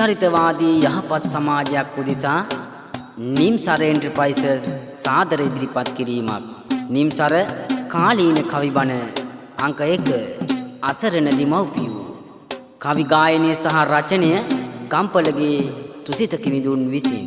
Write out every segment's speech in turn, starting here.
සුචරිතවාදී යහපත් සමාජයක් උදෙසා නිම්සර එන්ටර්ප්‍රයිසස් සාදර ඉදිරිපත් කිරීමක්. නිම්සර කාලීන කවිබණ අංක 1 අසරණ දිමව්පියෝ. කවි ගායනය සහ රචනය ගම්පලගේ තුසිත කිමිදුන් විසින්.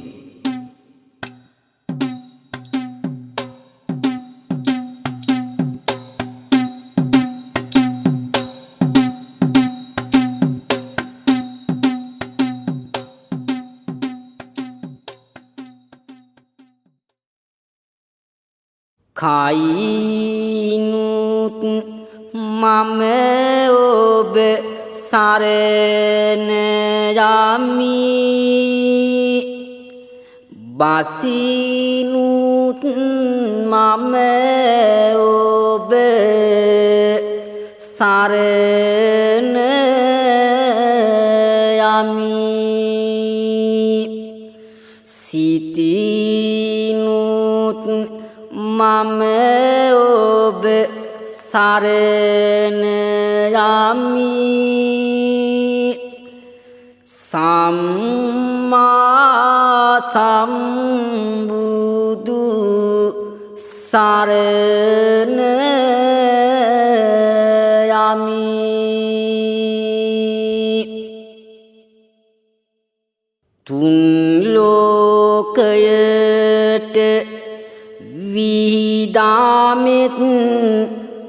කායිනුත් මම ඔබ සරණ යමි බසිනුත් මම ඔබ සරණ යමි සිතිනුත් මම ඔබ සරණ යමි සම්මා සම්බුදු සරණ යමි තුන් ලෝකයට විදාමෙත්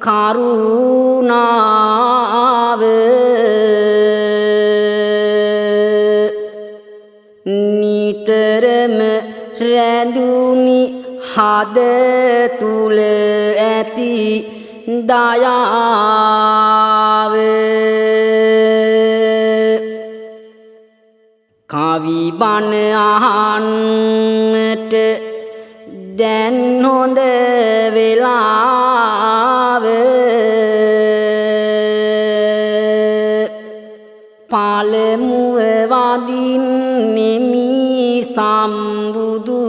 කරුණාව නිතරම රැඳුනි හද තුල ඇති දයාව කවි බණ අහන්නට දැන් හොඳ වෙලාව පළමුව වඳින්නෙමි සම්බුදු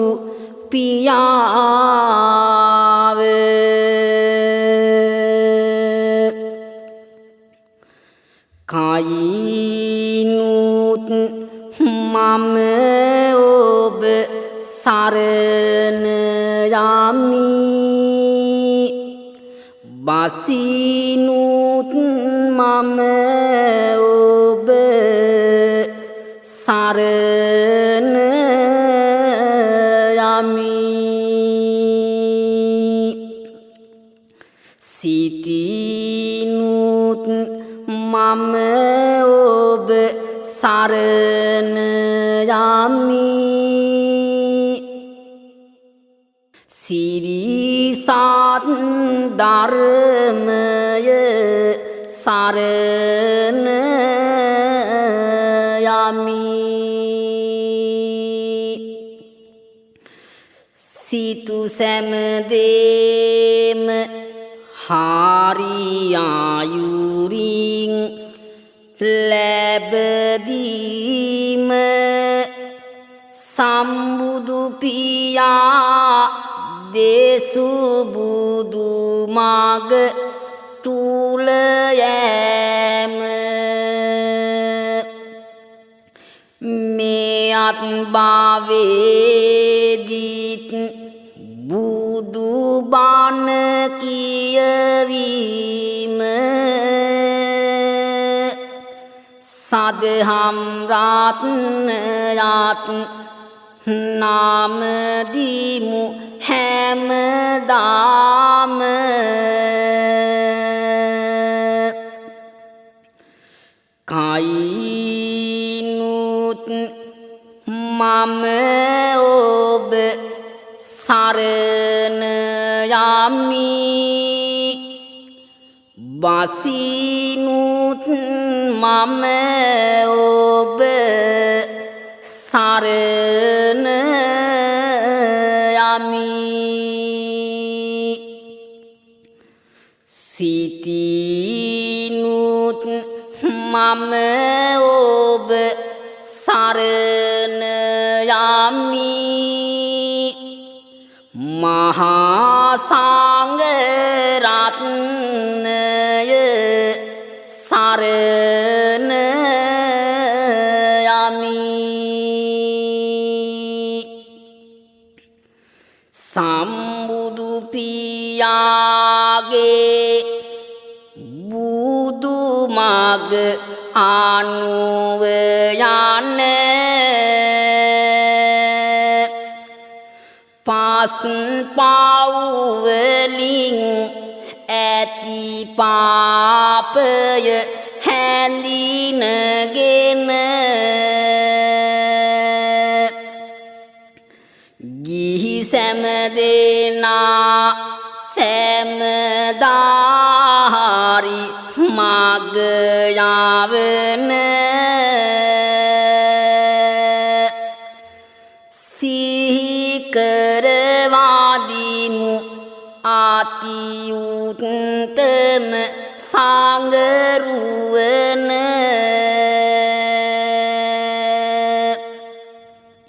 පියාව කායිනුත් මම ඔබ සරණ යමි බසිනුත් මම ඔබ සරණ යමි සිතිනුත් මම ඔබ සරණ යමි සිරිසත් ධර්මය සරණ යමි සිතු සැමදේම හාරියායුරින් ලැබදීම සම්බුදු පියා දේසු බුදු මග තුල යෑම මේ අත්භවේදීත් බුදු බණ කියවීම සදහම් රත්නයත් නාම දීමු හැමදාම කායිනුත් මම ඔබ සරණ යමි බසිනුත් මම ඔබ සරණ යමි සිතිනුත් මම ඔබ සරණ යමි මහා සංඝ රත්නය සරණ යමි සම්බුදු පියාගේ බුදු මග අනුව යන පස් පව් වලින් ඇති පාපය හැඳිනගෙන ගිහි සෑම දෙනා සෑමදාහරි මග යවන සිහි කරවාදිමු අති උත්තම සංගරුවන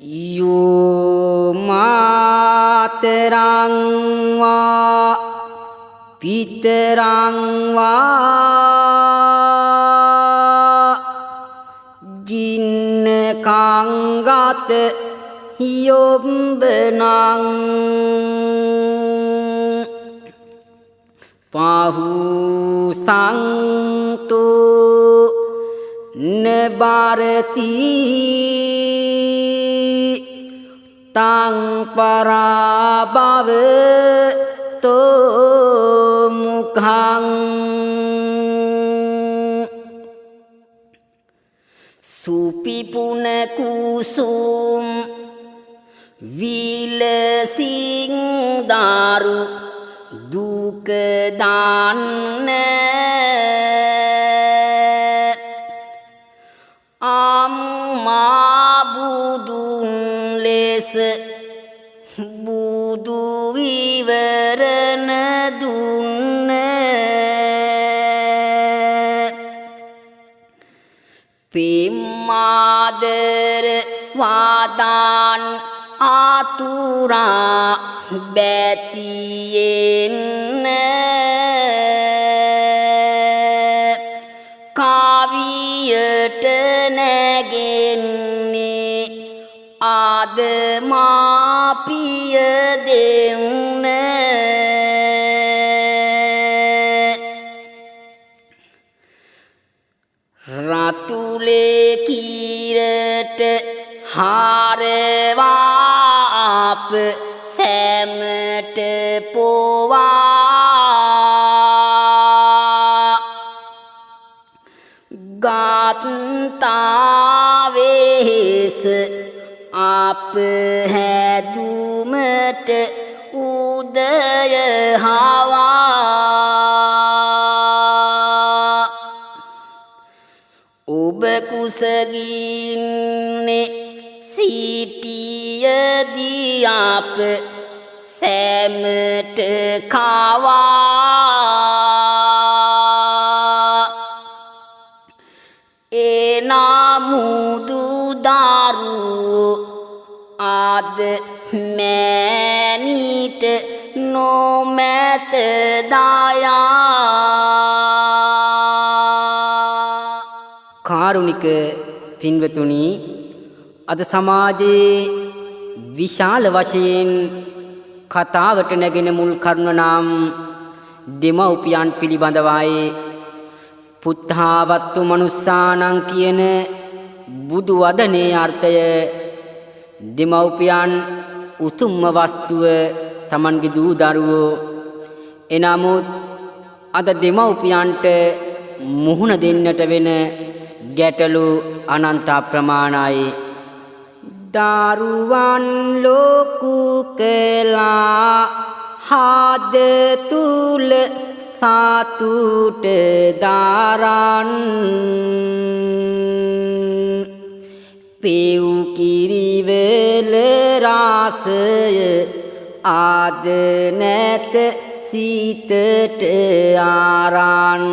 යෝ මාතරං වා පිතරං වා ජින්නකං ගත යොම්බනං පාහුසන්තු නබරති තං පරාභවතෝ මුඛං සුපිපුන කුසුම් විලසින් දාරු දුක දාන්න අම්මා බුදුන් ලෙස බුදු විවරණ දුන්න පිම්මාදර වාදාන් ආතුරා බැතියෙන් කාවියට නැගෙන්නේ ආදමාපිය දෙන්න රතුලේ කීරට හාරවාප සැමට පොවා ගාත්තාවේස අප හැදුමට උදය හවා ඔබ කුසගින්නේ සිටියදී අප සැමට කවා එනමුදු දරුවෝ අද මෑණිට නොමැත දයා කාරුණික පින්වතුනි අද සමාජයේ විශාල වශයෙන් කතාවට නැගෙන මුල් කරුණ නම් දෙමව්පියන් පිළිබඳවයි. පුත්තාවත්තු මනුස්සානං කියන බුදු වදනේ අර්ථය දෙමව්පියන් උතුම්ම වස්තුව තමන්ගේ දූ දරුවෝ. එනමුත් අද දෙමව්පියන්ට මුහුණ දෙන්නට වෙන ගැටලු අනන්ත ප්‍රමාණයි. දරුවන් ලොකු කළා හද තුල සතුට දාරන් පෙව් කිරිවල රාසය ආද නැත සිතට ආරන්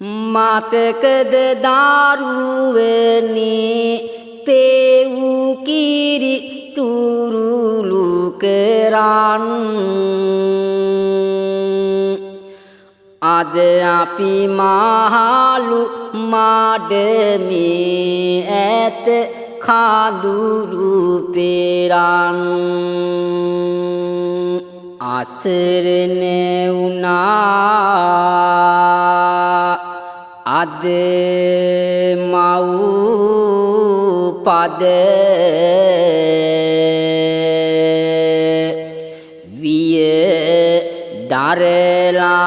මතකද දරුවනි පෙව් කිරි තුරුලු කරන් අද අපි මහලු මාඩමේ ඇත කාදුරු පෙරන් අසරණ වුණා අද මව් පද විය දරලා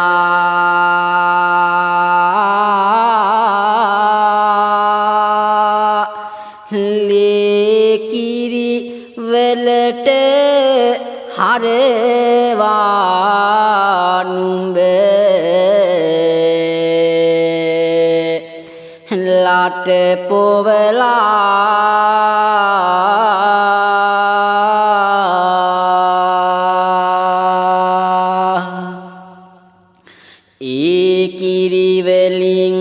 ලේකිරි වලට හරවා නුඹ ලට පොවලා ඒ කිරි වලින්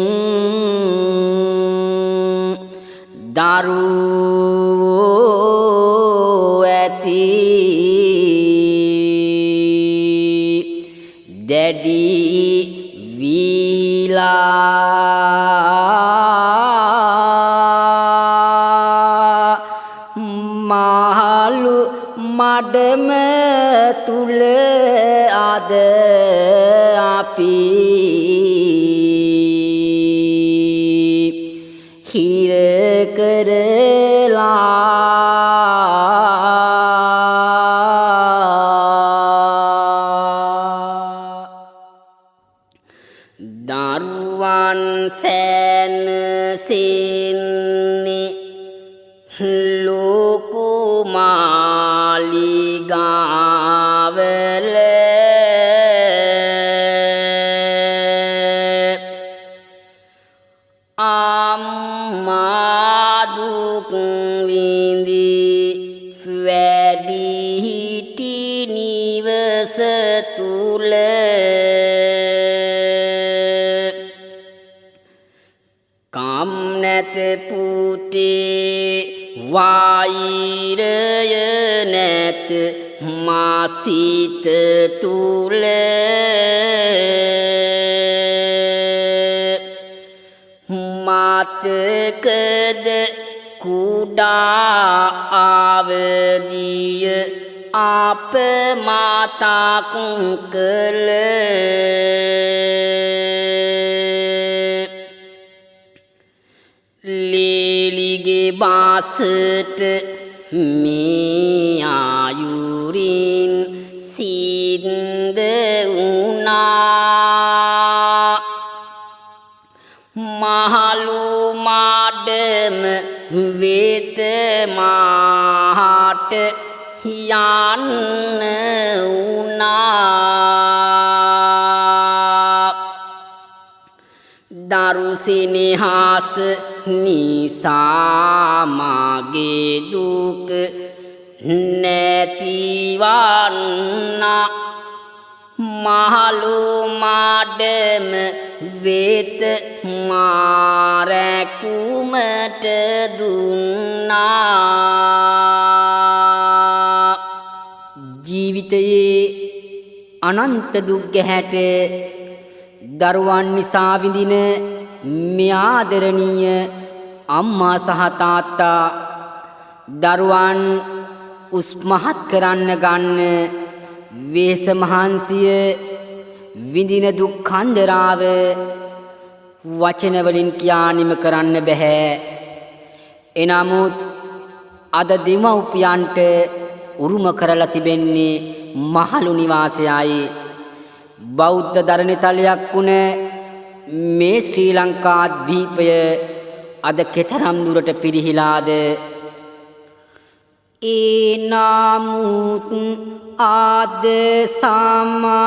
දරුවෝ ඇති දැඩි වීලා මහලු මඩම තුල අද අපි හිර කරලා දරුවන් සැනසෙන්නේ ලෝකු මාලිගාවල අම්මා දුක් විඳි වැඩිහිටි නිවස තුල කම් නැත පුතේ වෛරය නැත මාසිත තුල මතකද කුඩා අවදිය අප මතක් කළ ලේලිගේ බාසට මේ ආයුරින් සින්ද වුණා මහලු මාඩම වෙත මාට යන්න වුණා දරු සෙනෙහස නිසා මගේ දුක නැතිවන්නා මහලු මාඩම වෙත මාරැකුමට දුන්නා ජීවිතයේ අනන්ත දුක් ගැහැට දරුවන් නිසා විඳින මේ ආදරණීය අම්මා සහ තාත්තා දරුවන් උස්මහත් කරන්න ගන්න වේස මහන්සිය විඳින දුක් කන්දරාව වචන වලින් කියා නිම කරන්න බෑ එනමුත් අද දෙමව්පියන්ට උරුම කරලා තිබෙන්නේ මහලු නිවාසයයි බෞද්ධ දරණතලයක් වුණ මේ ශ්‍රී ලංකා ද්වීපය අද කෙතරම් දුරට පිරිහිලාද ඒ නමුත් ආද සමාජයේ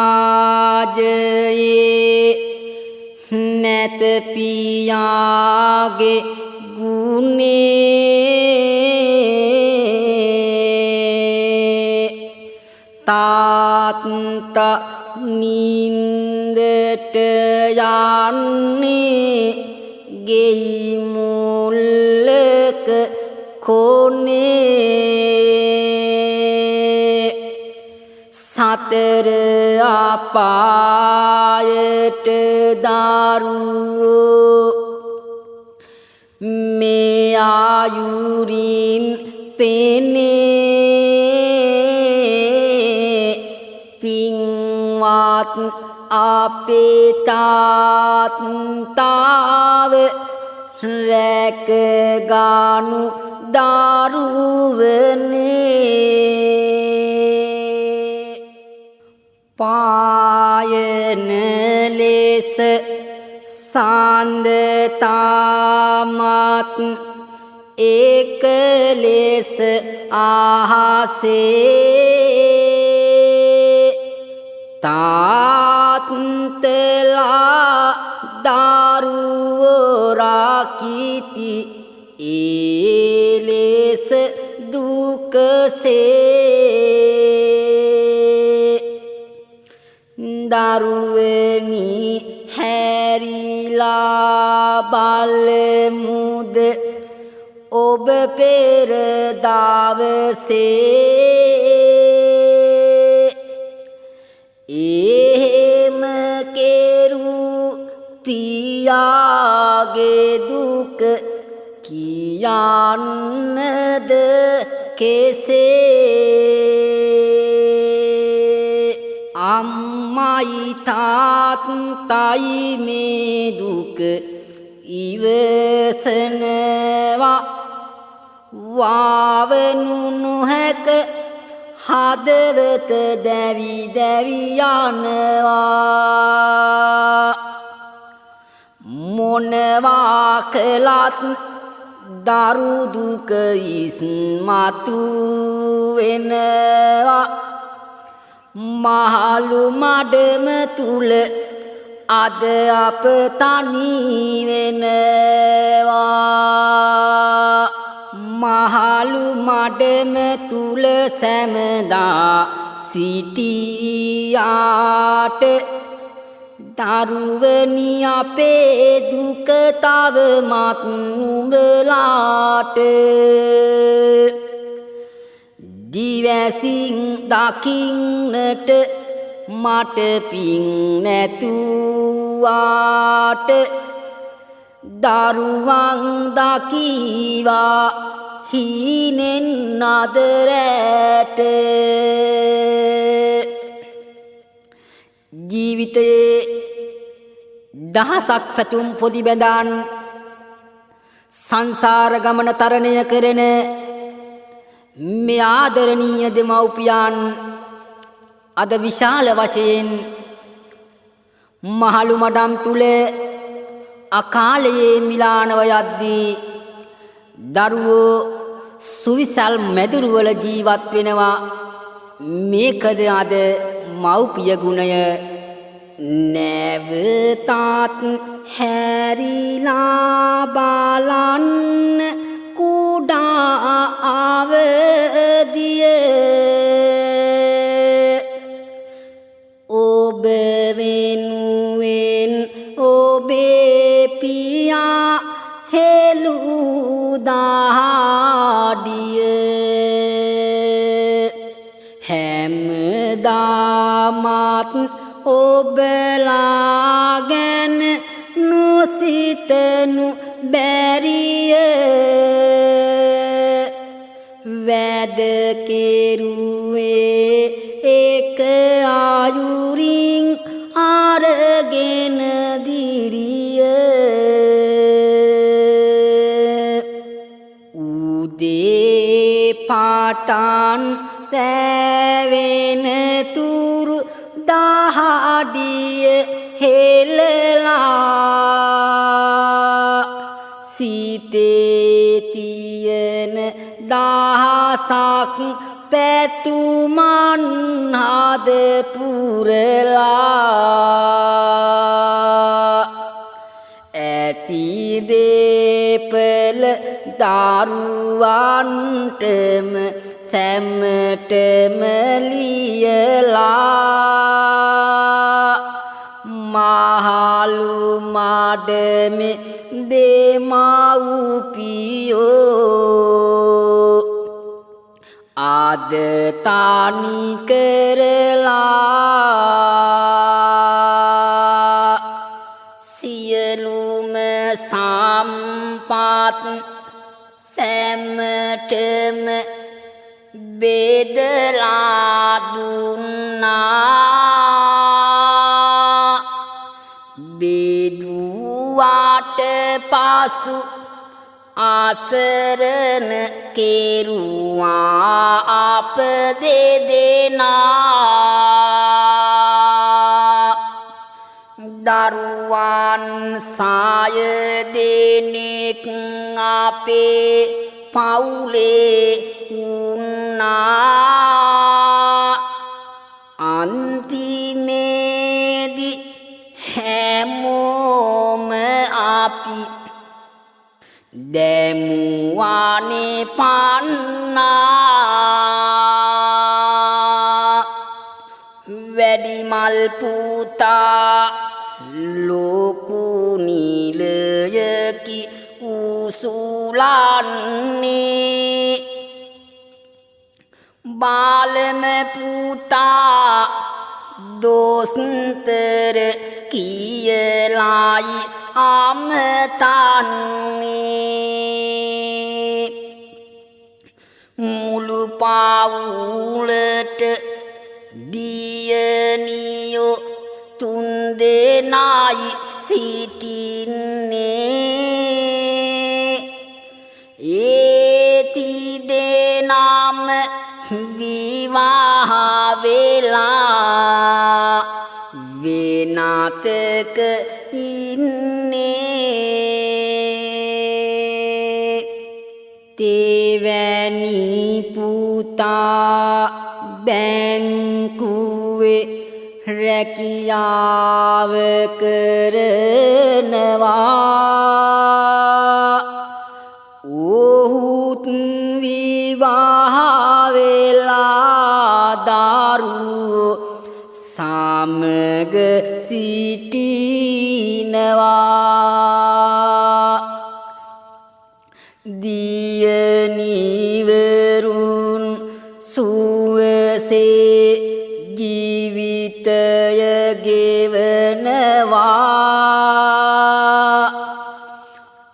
නැත පියාගේ ගුණේ තාත්තා නින්දට යන්නේ ගෙයි මුල්ලක කොනේ සතර අපායට දරුවෝ මේ ආයුරින් පෙනේ පින්වත් අපේ තාත්තාව රැක ගනු දරුවනේ පායන ලෙස සාන්ද තාමත් ඒක ලෙස ආහසේ තාත්තලා දරුවෝ රකිති ඒ ලෙස දුකසේ දරුවනි හැරිලා බලමුද ඔබ පෙර දවසේ එහෙම කෙරු පියාගේ දුක කියන්නද කෙසේ අම්මයි තාත්තයි මේ දුක ඉවසනවා වාවනු නොහැක හදවත දැවි දැවි යනවා මොනවා කළත් දරු දුක ඉස්මතු වෙනවා මහලු මඩම තුල අද අප තනි වෙනවා මහලු මඩම තුල සැමදා සිටියාට දරුවනි අපේ දුක තවමත් උඹලාට දිවැසින් දකින්නට මට පිං නැතුවාට දරුවන් දකීවා හීනෙන් අදරැට ජීවිතයේ දහසක් පැතුම් පොදි බැඳන් සංසාර ගමන තරණය කරන මේ ආදරණීය දෙමව්පියන් අද විශාල වශයෙන් මහලු මඩම් තුල අකාලයේ මිලානව යද්දී දරුවෝ සුවිසල් මැදුරුවල ජීවත් වෙනවා මේකද අද මව්පිය ගුණය නැවතත් හැරිලා බලන්න කුඩා අවදිය ඔබ වෙනුවෙන් ඔබේ පියා හෙළූ දාඩිය හැමදාමත් ඔබලා ගැන නොසිතනු බැරිය වැඩ කෙරුවේ එක ආයුරින් අරගෙන දිරිය උදේ පාටන් රැවෙන තුරු දහඩිය හෙළලා සිතේ තියෙන දහසක් පැතුමන් හද පුරලා ඇති දේපල දරුවන්ටම සැමටම ලියලා මහලු මඩමේ දෙමව්පියෝ ආද තනි කරලා සියලුම සම්පත් පුතාත් සැමටම බෙදලා දුන්නා. බෙදුවාට පසු ආසරණ කෙරුවා අප දෙදෙනා. දරුවන් සාය දෙනෙක් අපේ පවුලේ වුණා. අන්තිමේදී හැමෝම අපි දැමුවානේ පන්නා. වැඩිමල් පුතා ලොකු නිලයකි උසුලන්නේ. බාලම පුතා දොස්තර කියලායි අමතන්නේ. මුළු පවුලට දියණියෝ 3 දෙනායි සිටින්නේ. ඒ 3 දෙනාම විවාහ වෙලා වෙනතක ඉන්නේ. තෙවැනි පුතා බැංකුවේ රැකියාව කරනවා. ඔහුත් විවාහ වෙලා දරුවෝ සමග සිටිනවා. දියණිවරුන් සුවසේ ජීවිතය ගෙවනවා.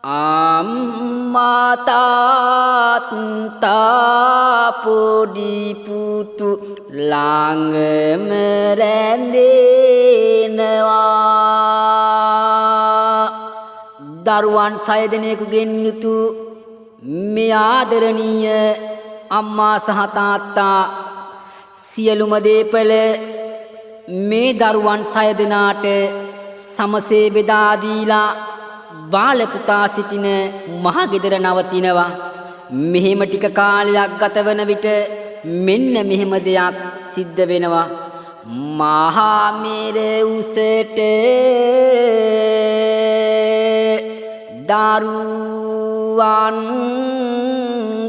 අම්මා තාත්තා පොඩි පුතු ළඟම රැඳෙනවා. දරුවන් 6 දෙනෙකුගෙන් යුතු මේ ආදරණීය අම්මා සහ තාත්තා සියලුම දේපල මේ දරුවන් 6 දෙනාට සමසේ බෙදා දීලා බාල පුතා සිටින මහ ගෙදර නවතිනවා. මෙහෙම ටික කාලයක් ගතවන විට මෙන්න මෙහෙම දෙයක් සිද්ධ වෙනවා. මහා මෙර උසට දරුවන්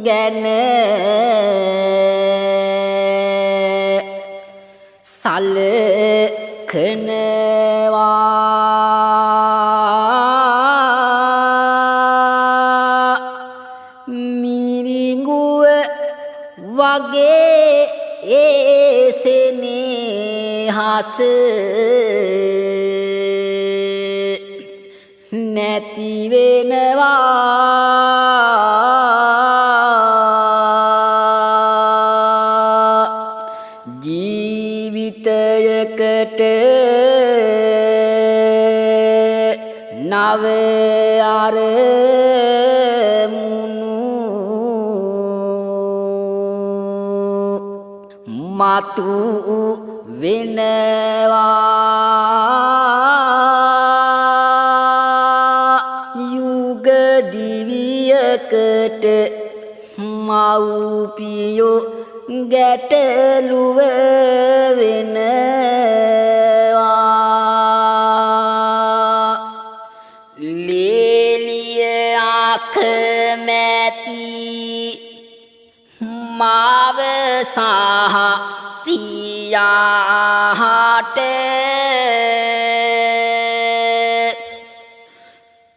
ගැන සලකනවා. මිරිඟුව වගේ සෙනෙහස නැති වෙනවා. ජීවිතයකට නව අරමුණු මතු වෙනවා. යුග දිවියකට මව්පියෝ ගැටලුව වෙනවා. ලේලිය අකමැති මාව සහ පියාට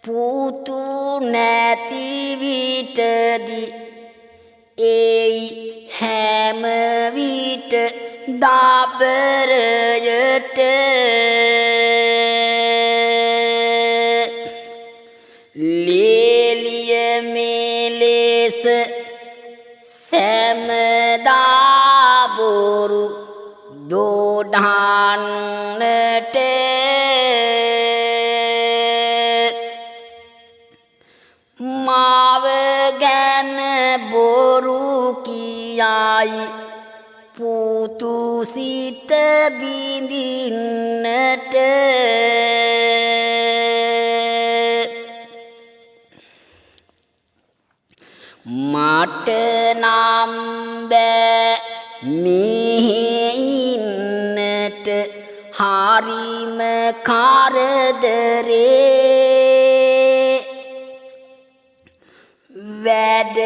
පුතු නැති විටදී ඒයි හැම විට දාබරයට ලේලිය මෙලෙස සැමදා බොරු දෝඩන්නට මාව ගැන බොරු කියයි පුතු සිත බිඳින්නට මට නම් බෑ මෙහෙ ඉන්නට හරිම කරදරේ වැඩ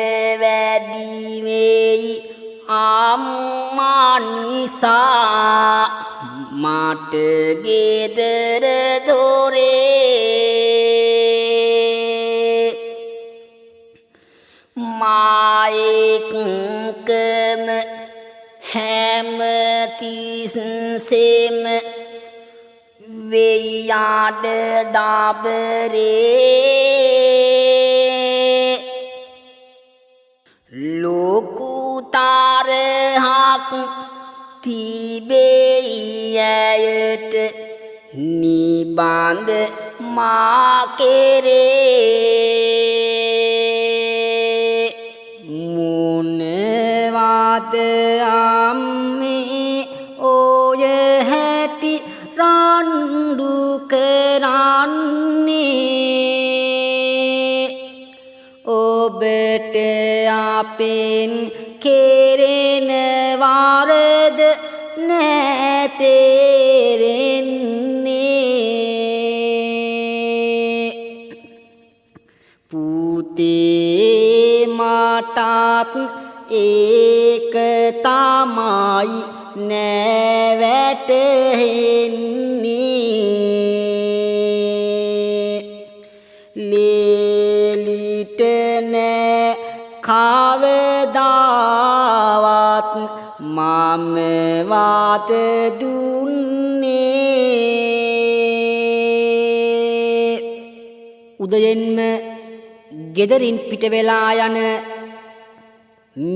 වැඩි වෙයි අම්මා නිසා මට ගෙදර දොරේ මායිකම හැමතිස්සෙම වෙයාඩ දාබරේ ලොකු තරහක් තිබෙයි ඇයට නිබඳ මා කෙරේ මොනවාද අම්මේ ඔය හැටි රණ්ඩු කරන්නේ ඔබට අපෙන් කෙරෙන වරද නැතේරෙන්නේ පුතේ මටත් ඒක තමයි නැවැටහෙන්නේ ලේලිට නෑ කවදාවත් මම වාත දුන්නේ උදයෙන්ම ගෙදරින් පිට වෙලා යන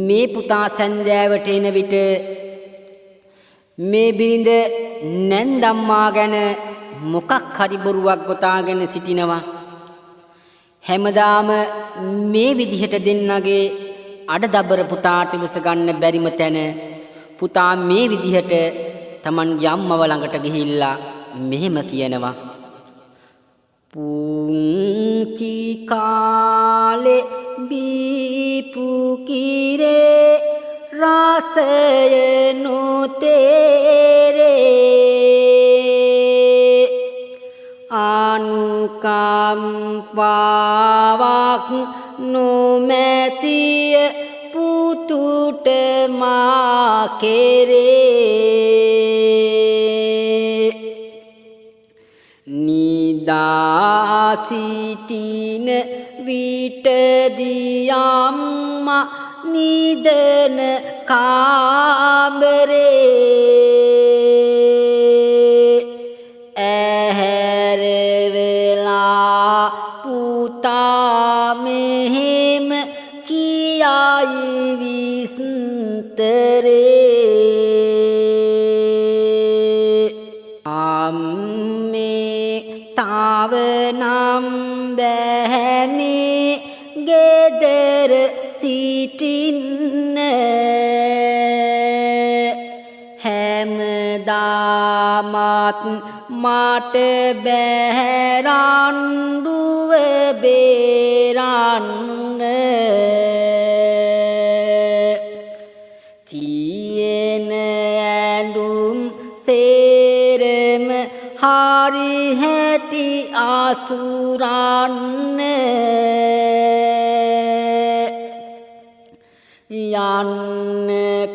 මේ පුතා සැන්දෑවට එන විට මේ බිරිඳ නැන්දම්මා ගැන මොකක් හරි බොරුවක් ගොතාගෙන සිටිනවා හැමදාම මේ විදිහට දෙන්නගේ අඩදබර පුතාට විස ගන්න බැරිම තැන පුතා මේ විදිහට Tamanගේ අම්මව ළඟට ගිහිල්ලා මෙහෙම කියනවා පුංචි කාලේ බීපු කිරේ රසය නොතේරේ අනුකම්පාවක් නොමැතිය පුතුට මා කෙරේ නිදා සිටින විටදී අම්මා නිදන කාමරේ ඇහැර වෙලා පුතා මෙහෙම කියයි විස්තරේ අම්මේ තාව නම් බැහැනේ ගෙදර සිටින්න හැමදාමත් මට බැහැරන්ඩුව බේරන්න තියෙන ඇඳුම් සේරම හරි හැටි අසුරන්න යන්න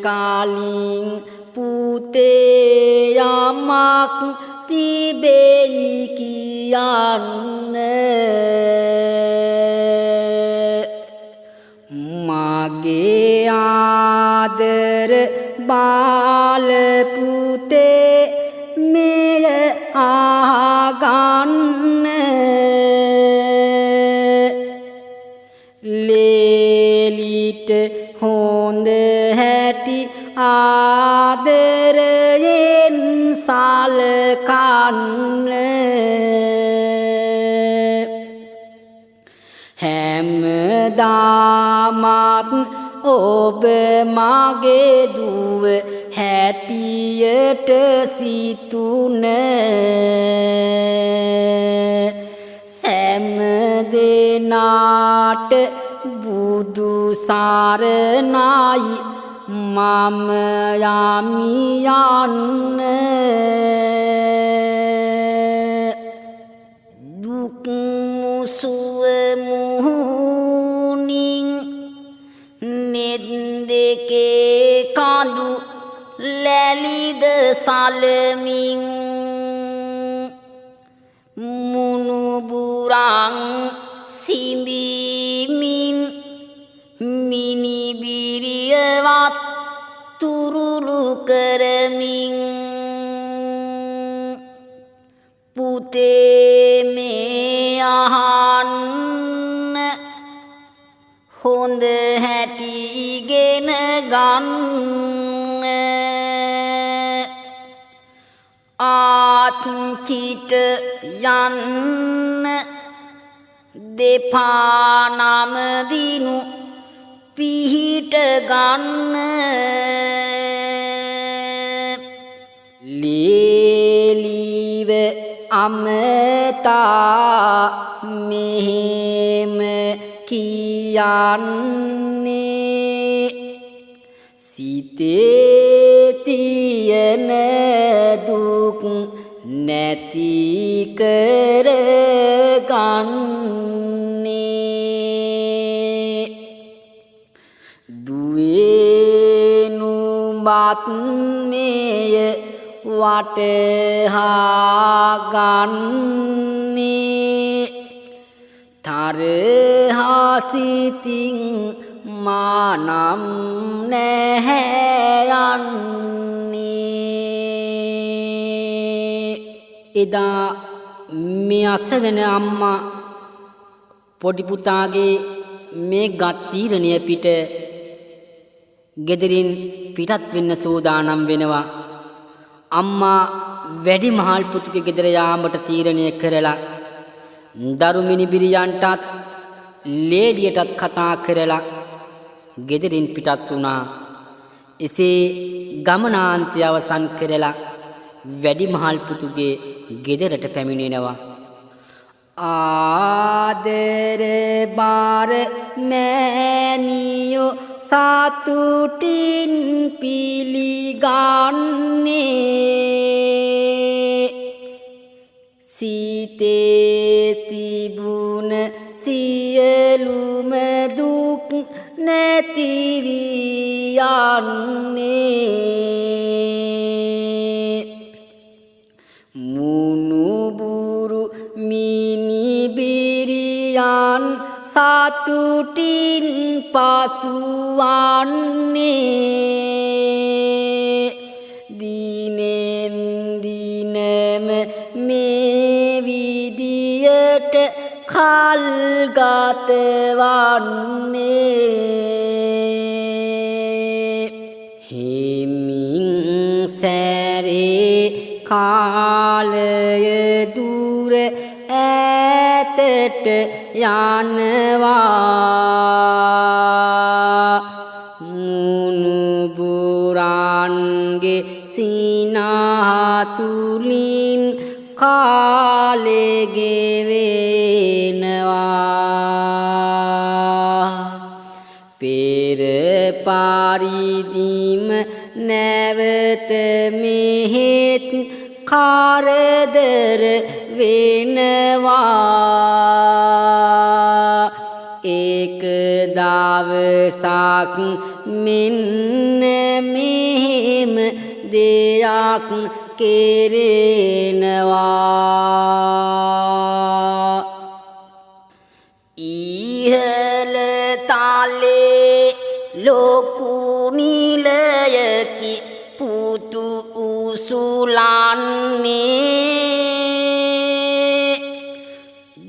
කලින් පුතේ යමක් තිබෙයි කියන්න මගේ ආදර බාල පුතේ මෙය ආගන්න ලේලිට හොඳ හැටි ආදරයෙන් සලකන්න හැමදාමත් ඔබ මගේ දුව හැටියට සිතුන සෑම දෙනාට බුදු සරණයි මම යමි යන්න දුක් මුසුව මුහුණින් නෙත් දෙකේ කඳු ලැලිද සලමින් මුණුබුරන් සිඹිමින් මිනිබිරියවත් තුරුළු කරමින් පුතේ මේ අහන්න හොඳ හැටි ඉගෙන ගන්න ආච්චිට යන්න දෙපා නම දිනු පිහිට ගන්න ලේලිව අමතා මෙහෙම කියන්නේ සිතේ තියෙන දුක් නැති කර ගන්නේ දුවේනුඹත් මෙය වටහා ගන්නේ තරහා සිතින් මානම් නැහැ යන්නේ එදා මේ අසරණ අම්මා පොඩි පුතාගේ මේ ගත් තීරණය පිට ගෙදරින් පිටත් වෙන්න සූදානම් වෙනවා අම්මා වැඩි මහල් පුතුගේ ගෙදර යාමට තීරණය කරලා දරු මිනිබිරියන්ටත් ලේඩියටත් කතා කරලා ගෙදරින් පිටත් වුණා එසේ ගමනාන්තය අවසන් කරලා වැඩි මහල් පුතුගේ ගෙදරට පැමිණෙනවා ආදර බාර මෑණියෝ සතුටින් පිළිගන්නේ සිතේ තිබුණ සියලුම දුක් නැති වී යන්නේ මුණුබුරු මිනිබිරියන් සතුටින් පසුවන්නේ දිනෙන් දිනම මේ විදියට කල් ගතවන්නේ හිමින් සැරේ කාලය දුර ඈතට යනවා මුණුබුරන්ගේ සිනහතුලින් කාලේ ගෙවෙනවා පෙර පරිදිම නැවත මෙහෙත් කරදර වෙනවා එක දවසක් මෙන්න මෙහෙම දෙයක් කෙරෙනවා ඉහළ තලේ ලොකු නිලයකි පුතු උසුලන්නේ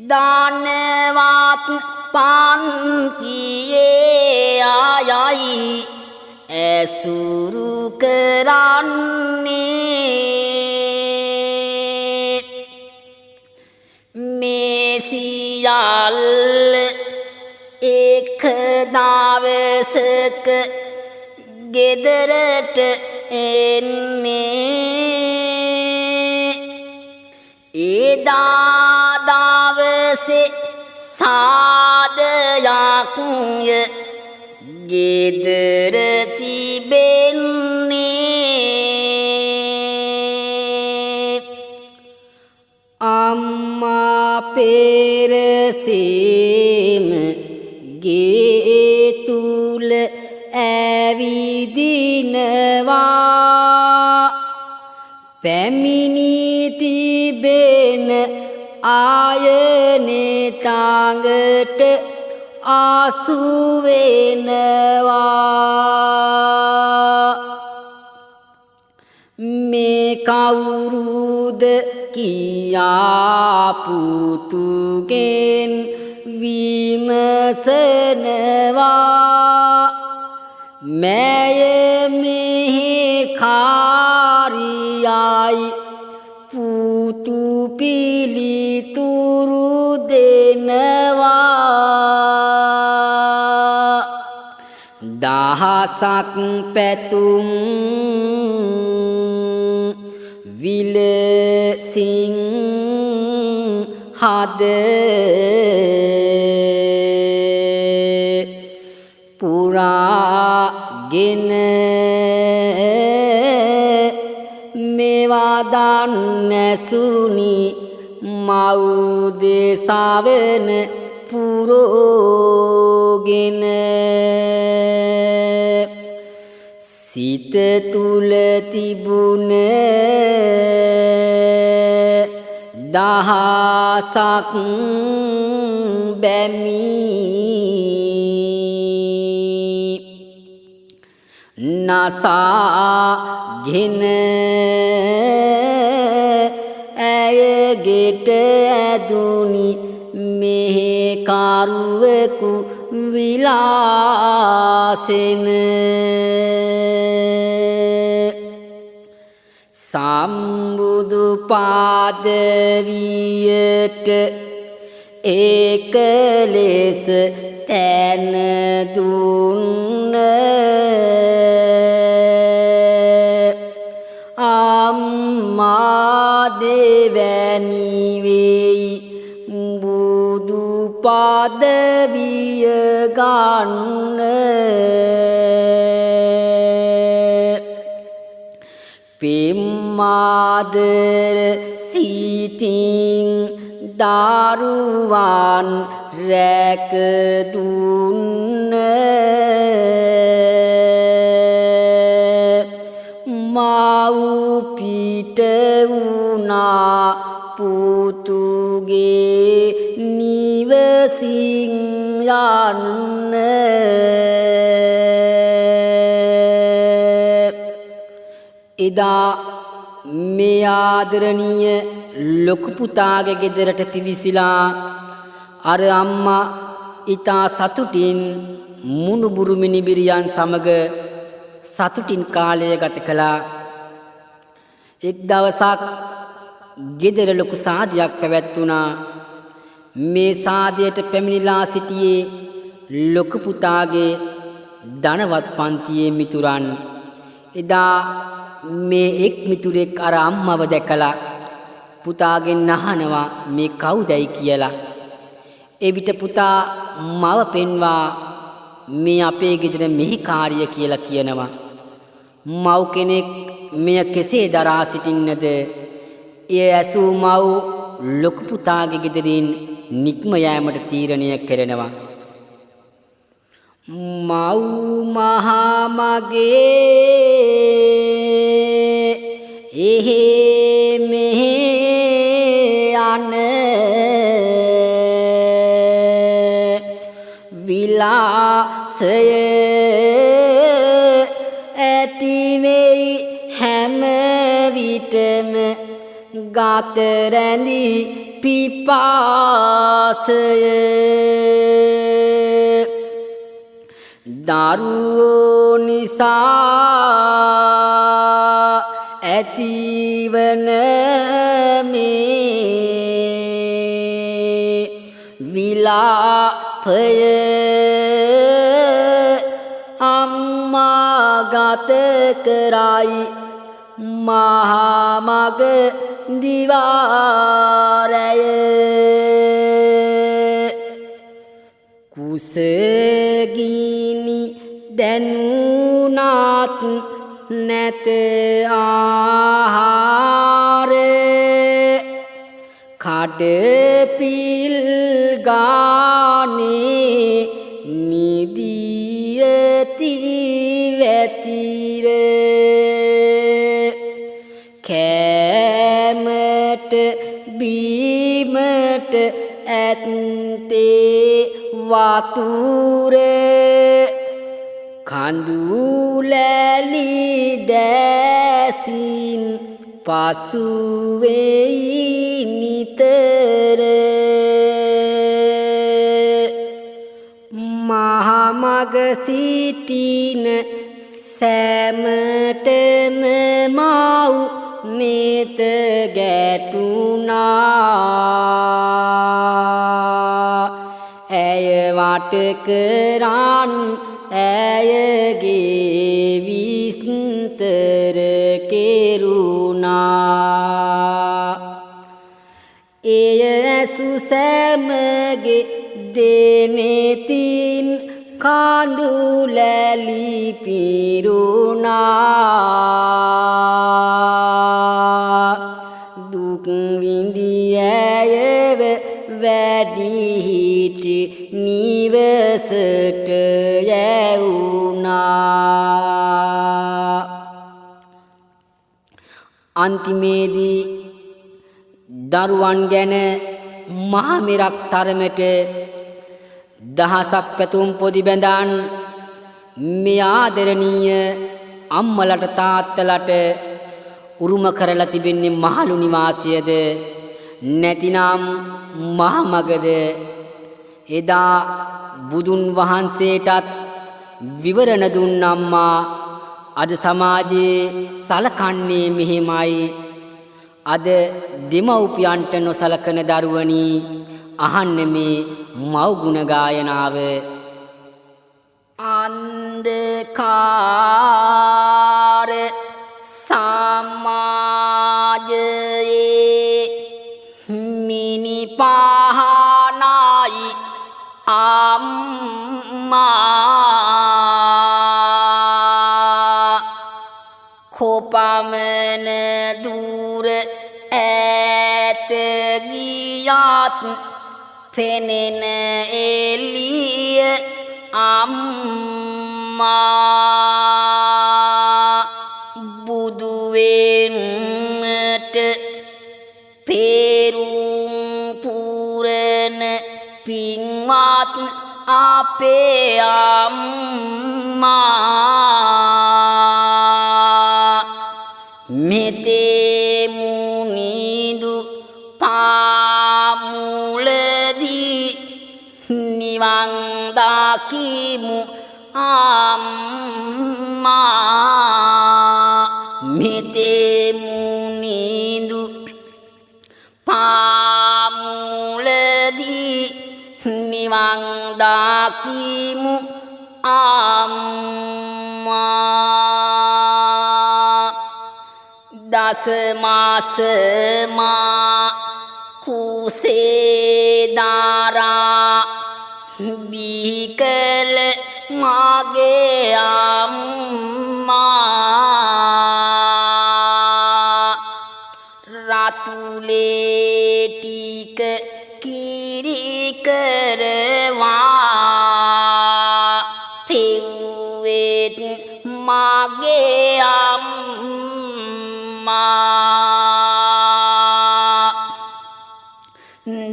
ධනවත් පන්ති ඇසුරු කරන්නේ මේ සියල්ල එක දවසක ගෙදරට එන්නේ එදා දවසේ සාදයක්ය ගෙදර තිබෙන්නේ අම්මා පෙරසේම ගේ තුල ඇවිදිනවා පැමිණි තිබෙන ආයනේ තාඟට ආසු වෙනවා මේ කවුරුද කියා පුතුගෙන් විමසනවා මෑය මෙහි කාරියයි පුතු පිළිතුරු දෙනවා දහසක් පැතුම් විලසින් හද පුරාගෙන මේවා දන්නැසුනි මව්දෙසාවන පුරෝගෙන සිත තුල තිබුණ දහසක් බැමි නසාගෙන ඇයගෙට ඇදුනි මෙහෙ කරුවෙකු විලාසෙන සම්බුදු පාදවියට ඒක ලෙස තැන දුන්න අම්මා දෙවැනි වෙයි බුදු පාදවිය ගන්න පෙම්මාදර සිටින් දරුවන් රැක දුන්න මව් පිට වුණා පුතුගේ නිවසින් යන්න එදා මේ ආදරණීය ලොකු පුතාගේ ගෙදරට පිවිසිලා අර අම්මා ඊතා සතුටින් මුණුබුරු මිනිබිරියන් සමග සතුටින් කාලය ගත කළා. එක් දවසක් ගෙදර ලොකු සාදයක් පැවැත්වුණා. මේ සාදයට පැමිණිලා සිටියේ ලොකු පුතාගේ ධනවත් පන්තියේ මිතුරන්. එදා මේ එක් මිතුරෙක් අර අම්මව දැකලා පුතාගෙන් අහනවා මේ කවුදයි කියලා. එවිට පුතා මව පෙන්වා මේ අපේ ගෙදර මෙහි කාර්ය කියලා කියනවා. මව් කෙනෙක් මෙය කෙසේ දරා සිටින්නද? එය ඇසූ මව් ලොකු පුතාගේ ගෙදරින් නික්ම යෑමට තීරණය කරනවා. මව් මහා මගේ එහෙ මෙහෙ යන විලාසය ඇති වෙයි හැම විටම ගත රැඳි පිපාසය දරුවෝ නිසා ඇතිවන මේ විලාපය අම්මා ගත කරයි මහා මග දිවාරය කුසගිනි දැනුණත් නැත ආහාර කඩපිල් ගානේ නිදියති වැතිර කෑමට බීමට ඇත්තේ වතුර කඳුලැලි දැසින් පසුවෙයි නිතර මහමග සිටින සෑමටම මව් නෙත ගැටුණා ඇය වට කරන් ඇයගේ විස්තර කෙරුණා එය ඇසු සැමගේ දෙනෙතින් කඳුලැලි පිරුණා දුක් විඳි ඇයව වැඩිහිටි නිවසට යැවුණා අන්තිමේදී දරුවන් ගැන මහමෙරක් තරමට දහසක් පැතුම් පොදි බැඳන් මේ ආදරණීය අම්මලට තාත්තලට උරුම කරලා තිබෙන්නේ මහලු නිවාසයද නැතිනම් මහමගද එදා බුදුන් වහන්සේටත් විවරණ දුන්න අම්මා අද සමාජයේ සලකන්නේ මෙහෙමයි අද දෙමව්පියන්ට නොසලකන දරුවනි අහන්න මේ මව්ගුණ ගායනාව අන්ධකාර සමාජයේ මිනි පහනයි අම්මා කොපමණ දුර ඈත ගියත් පෙනෙන එළිය අම්මා බුදු වෙන්නට පෙරුම් පුරන පින්වත් අපේ අම්මා මෙතේ මුනිදු පාමුලදී නිවන් දකිමු අම්මා මෙතේ මුනිදු පාමුලදී නිවන් දකිමු අම්මා දස මාස මා කුසේ දාරා බිකල මගේ අම්මා රතුලේ ටික කිරි කරවා පෙව්වෙත් මගේ අම්මා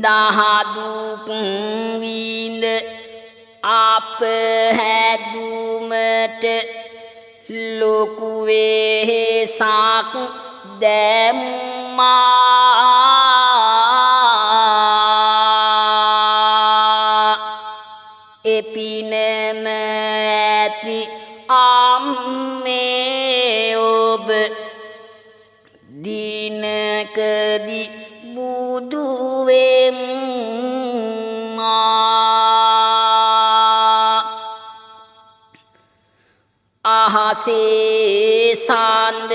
දහදුක් විඳ අප හැදුමට ලොකු වෙහෙසක් දැම්මා එපිනම ඇති අම්මේ ඔබ දිනකදී බුදු වෙම්මා අහසේ සඳ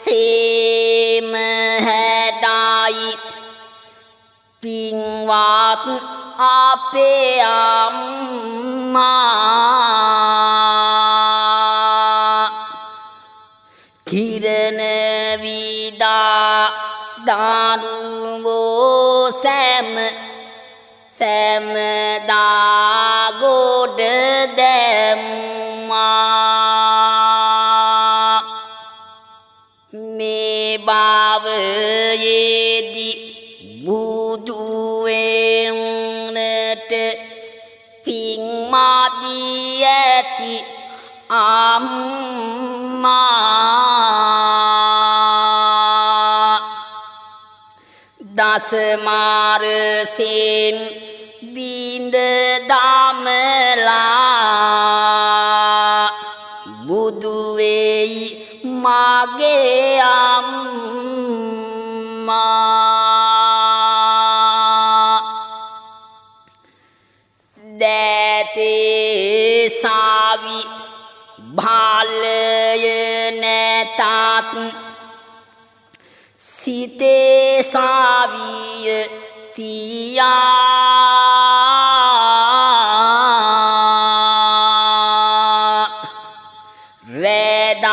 සේම හැඩයි පින්වත් අපේ අම්මා කිරණ විදා දරුවෝ සැමදා ගොඩ දැම්මා මේ භවයේදී බුදු වෙන්නට පින්මදී ඇති අම්මා දසමාරසෙන් බිඳ දමලා බුදු වෙයි මගේ අම්මා දෑතේ සාවි භාලය නැතත් සිතේ සාවිය තියා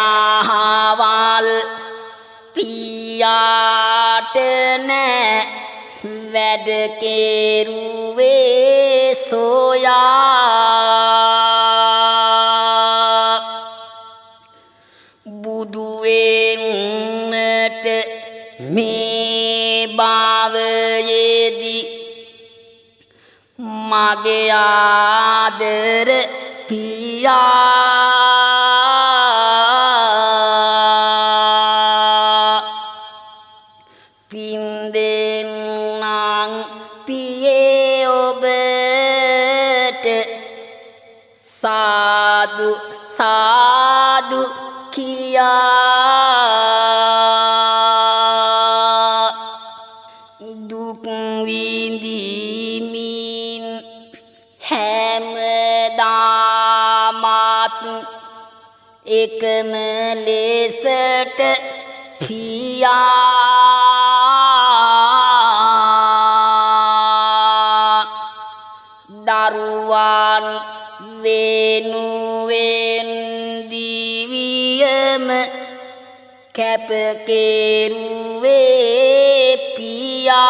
රැදහවල් පියාට නෑ වැඩ කෙරුවේ සොයා බුදු වෙන්නට මේ භවයේදී මගේ ආදර පියා පින් දෙන්නම් පියේ ඔබට සාදු සාදු කියා දුක් විඳිමින් හැමදාමත් එකම ලෙසට පියා දරුවන් වෙනුවෙන් දිවියම කැප කෙරුවේ පියා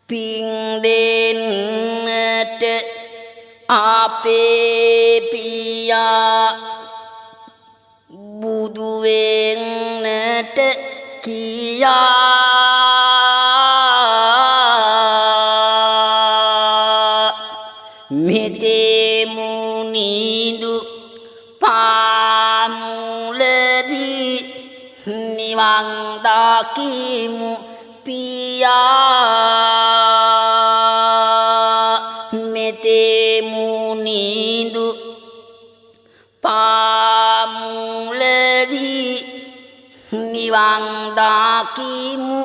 පින් දෙන්නට අපේ පියා බුදු වෙන්නට කියා මෙතේ මුනිදු පාමුලදී නිවන් දකිමු පියා මෙතේ මුනිදු පාමුලදී නිවන් දකිමු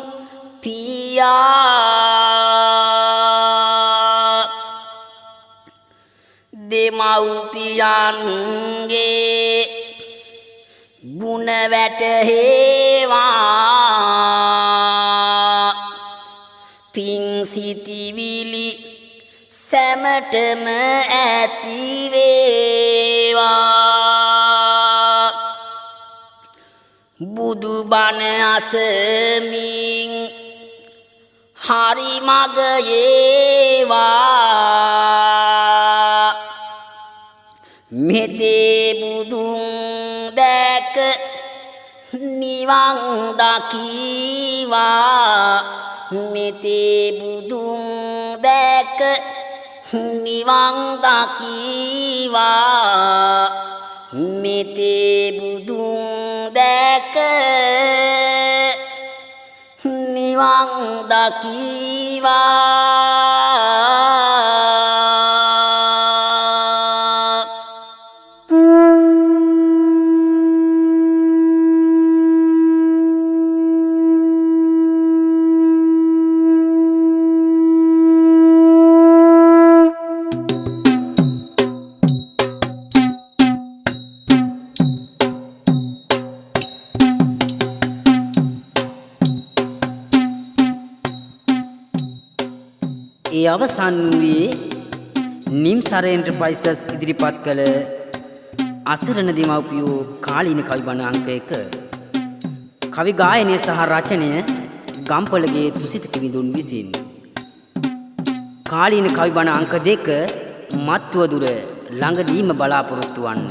පියා දෙමව්පියන්ගේ ගුණ වැටහෙවා පින් සිතිවිලි සැමටම ඇති වේවා බුදු බණ අසමින් හරි මග ඒවා මෙතේ බුදුන් දැක නිවන් දකීවා මෙතේ බුදුන් දැක නිවන් දකීවා මෙතේ බුදුන් දැක නිවන් දකීවා අවසන් වූයේ නිම්සර එන්ටර්ප්‍රයිසස් ඉදිරිපත් කළ අසරණ දෙමව්පියෝ කාලීන කවි බණ අංක 1. කවි ගායනය සහ රචනය ගම්පලගේ තුසිත කිවිඳුන් විසින්. කාලීන කවි බණ අංක 2 මත්වදුර ළඟදීම බලාපොරොත්තු වන්න.